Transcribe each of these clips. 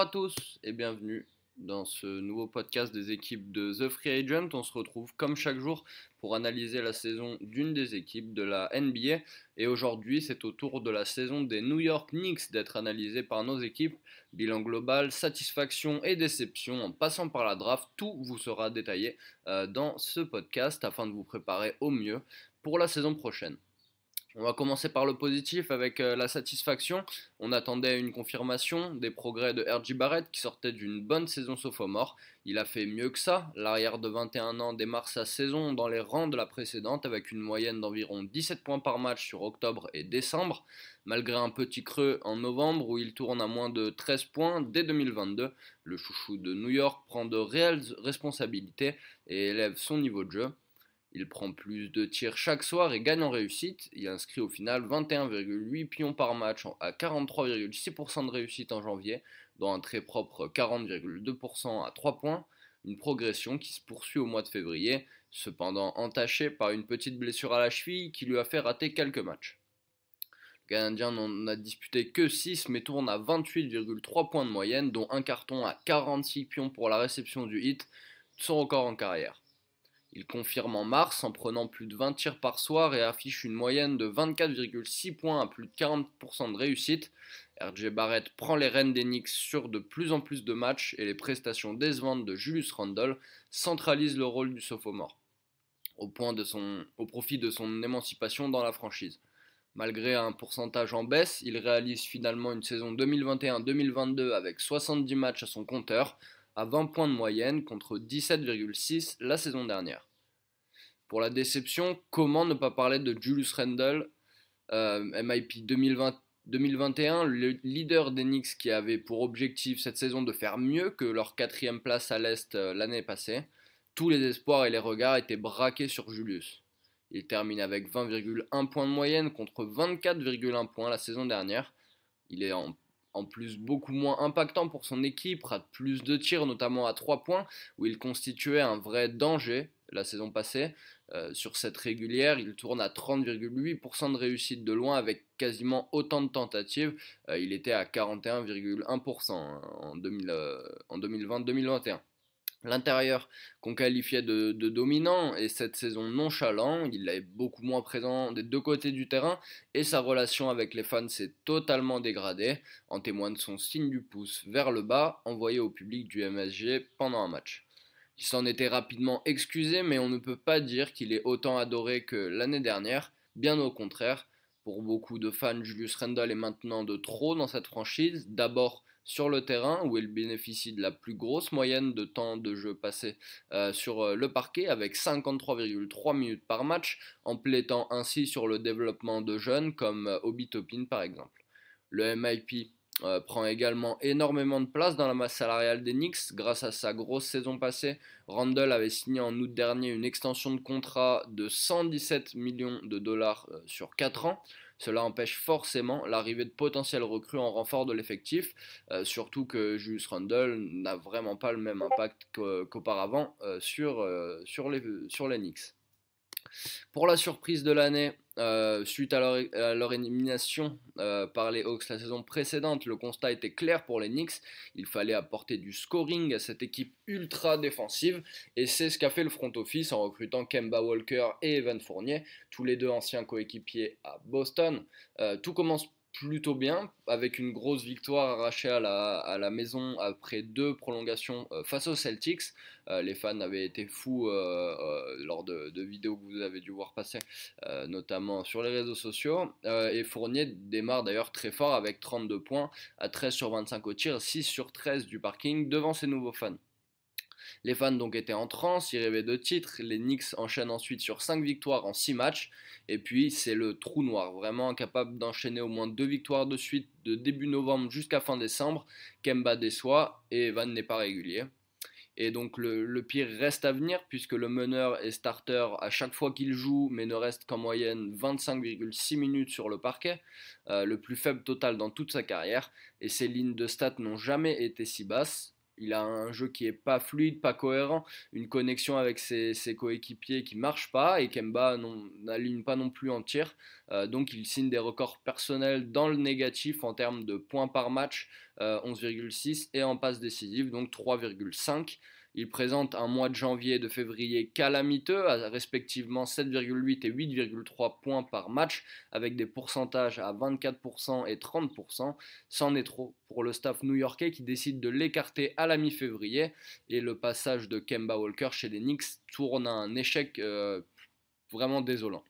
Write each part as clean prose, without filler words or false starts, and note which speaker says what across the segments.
Speaker 1: à tous et bienvenue dans ce nouveau podcast des équipes de The Free Agent. On se retrouve comme chaque jour pour analyser la saison d'une des équipes de la NBA. Et aujourd'hui, c'est au tour de la saison des New York Knicks d'être analysée par nos équipes. Bilan global, satisfaction et déception en passant par la draft, tout vous sera détaillé dans ce podcast afin de vous préparer au mieux pour la saison prochaine. On va commencer par le positif avec la satisfaction. On attendait une confirmation des progrès de R.J. Barrett qui sortait d'une bonne saison sophomore. Il a fait mieux que ça. L'arrière de 21 ans démarre sa saison dans les rangs de la précédente avec une moyenne d'environ 17 points par match sur octobre et décembre. Malgré un petit creux en novembre où il tourne à moins de 13 points dès 2022, le chouchou de New York prend de réelles responsabilités et élève son niveau de jeu. Il prend plus de tirs chaque soir et gagne en réussite. Il inscrit au final 21,8 pions par match à 43,6% de réussite en janvier, dont un très propre 40,2% à 3 points. Une progression qui se poursuit au mois de février, cependant entachée par une petite blessure à la cheville qui lui a fait rater quelques matchs. Le Canadien n'en a disputé que 6 mais tourne à 28,3 points de moyenne, dont un carton à 46 pions pour la réception du hit, son record en carrière. Il confirme en mars en prenant plus de 20 tirs par soir et affiche une moyenne de 24,6 points à plus de 40% de réussite. R.J. Barrett prend les rênes des Knicks sur de plus en plus de matchs et les prestations décevantes de Julius Randle centralisent le rôle du sophomore, au profit de son émancipation dans la franchise. Malgré un pourcentage en baisse, il réalise finalement une saison 2021-2022 avec 70 matchs à son compteur, à 20 points de moyenne contre 17,6 la saison dernière. Pour la déception, comment ne pas parler de Julius Randle, MIP 2021, le leader des Knicks qui avait pour objectif cette saison de faire mieux que leur 4ème place à l'Est l'année passée. Tous les espoirs et les regards étaient braqués sur Julius. Il termine avec 20,1 points de moyenne contre 24,1 points la saison dernière. Il est en plus beaucoup moins impactant pour son équipe, rate plus de tirs, notamment à 3 points, où il constituait un vrai danger la saison passée. Sur cette régulière, il tourne à 30,8% de réussite de loin avec quasiment autant de tentatives. Il était à 41,1% en 2020-2021. L'intérieur qu'on qualifiait de dominant et cette saison nonchalant, il est beaucoup moins présent des deux côtés du terrain et sa relation avec les fans s'est totalement dégradée, en témoigne son signe du pouce vers le bas envoyé au public du MSG pendant un match. Il s'en était rapidement excusé, mais on ne peut pas dire qu'il est autant adoré que l'année dernière, bien au contraire. Pour beaucoup de fans, Julius Randle est maintenant de trop dans cette franchise, d'abord sur le terrain où il bénéficie de la plus grosse moyenne de temps de jeu passé sur le parquet avec 53,3 minutes par match, en plaidant ainsi sur le développement de jeunes comme Obi Toppin par exemple. Le MIP prend également énormément de place dans la masse salariale des Knicks grâce à sa grosse saison passée. Randle avait signé en août dernier une extension de contrat de 117 millions de dollars sur 4 ans. Cela empêche forcément l'arrivée de potentiels recrues en renfort de l'effectif, surtout que Julius Randle n'a vraiment pas le même impact qu'auparavant sur les Knicks. Pour la surprise de l'année, suite à leur élimination par les Hawks la saison précédente, le constat était clair pour les Knicks. Il fallait apporter du scoring à cette équipe ultra défensive et c'est ce qu'a fait le front office en recrutant Kemba Walker et Evan Fournier, tous les deux anciens coéquipiers à Boston. Tout commence plutôt bien avec une grosse victoire arrachée à la maison après 2 prolongations face aux Celtics. Les fans avaient été fous lors de vidéos que vous avez dû voir passer, notamment sur les réseaux sociaux. Et Fournier démarre d'ailleurs très fort avec 32 points à 13 sur 25 au tir, 6 sur 13 du parking devant ses nouveaux fans. Les fans donc étaient en transe, ils rêvaient de titres. Les Knicks enchaînent ensuite sur 5 victoires en 6 matchs. Et puis c'est le trou noir, vraiment incapable d'enchaîner au moins 2 victoires de suite de début novembre jusqu'à fin décembre. Kemba déçoit et Evan n'est pas régulier. Et donc le pire reste à venir puisque le meneur est starter à chaque fois qu'il joue mais ne reste qu'en moyenne 25,6 minutes sur le parquet, le plus faible total dans toute sa carrière, et ses lignes de stats n'ont jamais été si basses. il a un jeu qui est pas fluide, pas cohérent, une connexion avec ses coéquipiers qui marche pas et Kemba n'aligne pas non plus en tir. Donc il signe des records personnels dans le négatif en termes de points par match, 11,6 et en passes décisives, donc 3,5. Il présente un mois de janvier et de février calamiteux, à respectivement 7,8 et 8,3 points par match, avec des pourcentages à 24% et 30%. C'en est trop pour le staff new-yorkais qui décide de l'écarter à la mi-février. Et le passage de Kemba Walker chez les Knicks tourne à un échec vraiment désolant.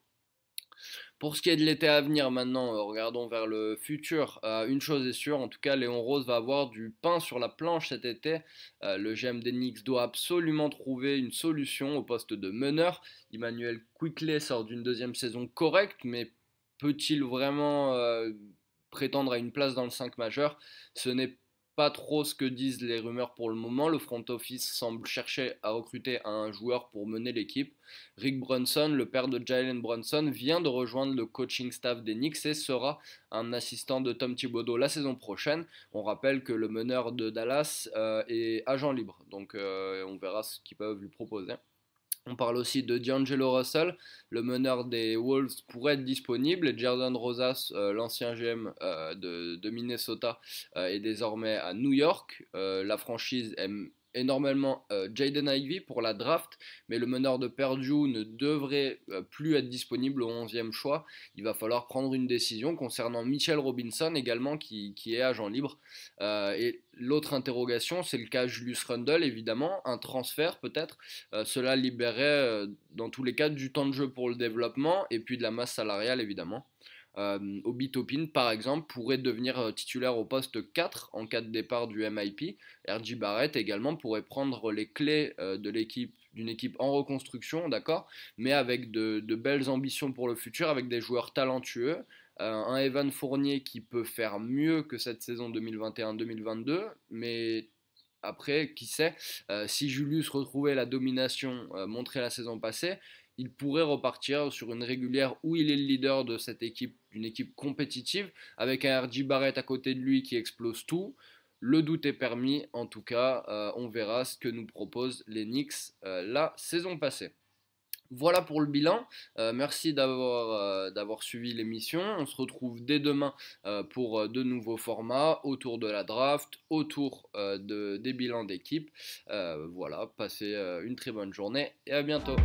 Speaker 1: Pour ce qui est de l'été à venir maintenant, regardons vers le futur. Une chose est sûre, en tout cas, Léon Rose va avoir du pain sur la planche cet été. Le GM des Knicks doit absolument trouver une solution au poste de meneur. Emmanuel Quickley sort d'une deuxième saison correcte, mais peut-il vraiment prétendre à une place dans le 5 majeur? Ce n'est pas trop ce que disent les rumeurs pour le moment. Le front office semble chercher à recruter un joueur pour mener l'équipe. Rick Brunson, le père de Jalen Brunson, vient de rejoindre le coaching staff des Knicks et sera un assistant de Tom Thibodeau la saison prochaine. On rappelle que le meneur de Dallas est agent libre, donc on verra ce qu'ils peuvent lui proposer. On parle aussi de D'Angelo Russell, le meneur des Wolves pourrait être disponible, et Jordan Rosas, l'ancien GM de Minnesota, est désormais à New York. La franchise aime énormément Jaden Ivey pour la draft, mais le meneur de Purdue ne devrait plus être disponible au 11e choix. Il va falloir prendre une décision concernant Mitchell Robinson également qui est agent libre. Et l'autre interrogation, c'est le cas Julius Randle, évidemment, un transfert peut-être. Cela libérerait dans tous les cas du temps de jeu pour le développement et puis de la masse salariale évidemment. Obi Toppin par exemple pourrait devenir titulaire au poste 4 en cas de départ du MIP. RJ Barrett également pourrait prendre les clés d'une équipe en reconstruction, d'accord, mais avec de belles ambitions pour le futur, avec des joueurs talentueux. Un Evan Fournier qui peut faire mieux que cette saison 2021-2022, mais après, qui sait, si Julius retrouvait la domination montrée la saison passée, il pourrait repartir sur une régulière où il est le leader de cette équipe, d'une équipe compétitive, avec un RJ Barrett à côté de lui qui explose tout. Le doute est permis, en tout cas, on verra ce que nous proposent les Knicks la saison passée. Voilà pour le bilan. Merci d'avoir suivi l'émission. On se retrouve dès demain pour de nouveaux formats autour de la draft, autour des bilans d'équipe. Voilà, passez une très bonne journée et à bientôt.